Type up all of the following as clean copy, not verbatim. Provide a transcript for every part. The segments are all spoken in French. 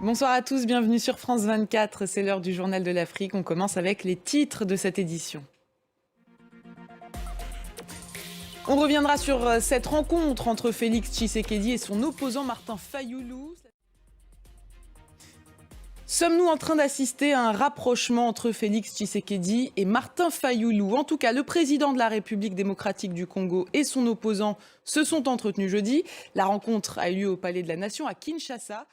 Bonsoir à tous, bienvenue sur France 24, c'est l'heure du Journal de l'Afrique. On commence avec les titres de cette édition. On reviendra sur cette rencontre entre Félix Tshisekedi et son opposant Martin Fayulu. Sommes-nous en train d'assister à un rapprochement entre Félix Tshisekedi et Martin Fayulu? En tout cas, le président de la République démocratique du Congo et son opposant se sont entretenus jeudi. La rencontre a eu lieu au Palais de la Nation à Kinshasa.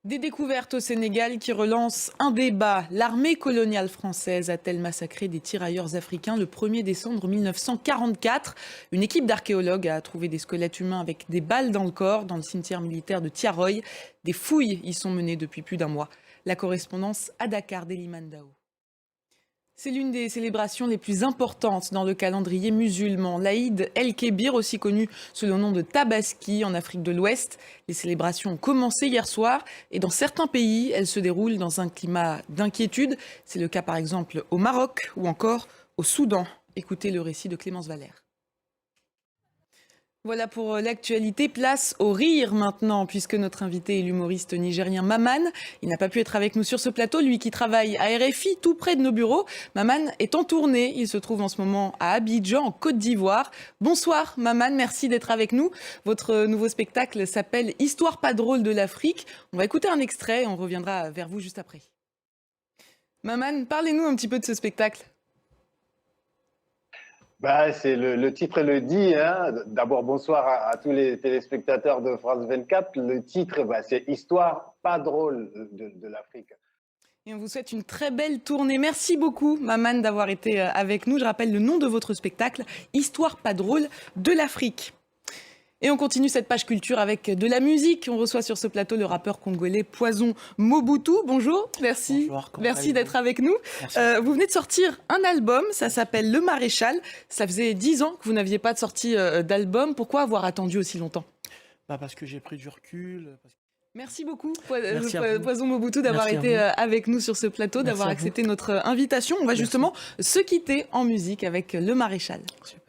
Des découvertes au Sénégal qui relancent un débat. L'armée coloniale française a-t-elle massacré des tirailleurs africains le 1er décembre 1944 ? Une équipe d'archéologues a trouvé des squelettes humains avec des balles dans le corps dans le cimetière militaire de Tiaroy. Des fouilles y sont menées depuis plus d'un mois. La correspondance à Dakar d'Eliman Dao. C'est l'une des célébrations les plus importantes dans le calendrier musulman. L'Aïd El-Kébir, aussi connu sous le nom de Tabaski en Afrique de l'Ouest. Les célébrations ont commencé hier soir et dans certains pays, elles se déroulent dans un climat d'inquiétude. C'est le cas par exemple au Maroc ou encore au Soudan. Écoutez le récit de Clémence Valère. Voilà pour l'actualité. Place au rire maintenant, puisque notre invité est l'humoriste nigérien Maman. Il n'a pas pu être avec nous sur ce plateau, lui qui travaille à RFI, tout près de nos bureaux. Maman est en tournée. Il se trouve en ce moment à Abidjan, en Côte d'Ivoire. Bonsoir Maman, merci d'être avec nous. Votre nouveau spectacle s'appelle Histoire pas drôle de l'Afrique. On va écouter un extrait et on reviendra vers vous juste après. Maman, parlez-nous un petit peu de ce spectacle. C'est le titre le dit. Hein. D'abord, bonsoir à tous les téléspectateurs de France 24. Le titre, c'est Histoire pas drôle de l'Afrique. Et on vous souhaite une très belle tournée. Merci beaucoup, Maman, d'avoir été avec nous. Je rappelle le nom de votre spectacle, Histoire pas drôle de l'Afrique. Et on continue cette page culture avec de la musique. On reçoit sur ce plateau le rappeur congolais Poison Mobutu. Bonjour, merci. Bonjour, merci d'être avec nous. Vous venez de sortir un album, ça s'appelle Le Maréchal. Ça faisait 10 ans que vous n'aviez pas de sortie d'album. Pourquoi avoir attendu aussi longtemps ? Parce que j'ai pris du recul. Merci beaucoup, Merci Poison Mobutu, d'avoir été avec nous sur ce plateau, d'avoir accepté notre invitation. On va justement se quitter en musique avec Le Maréchal. Super.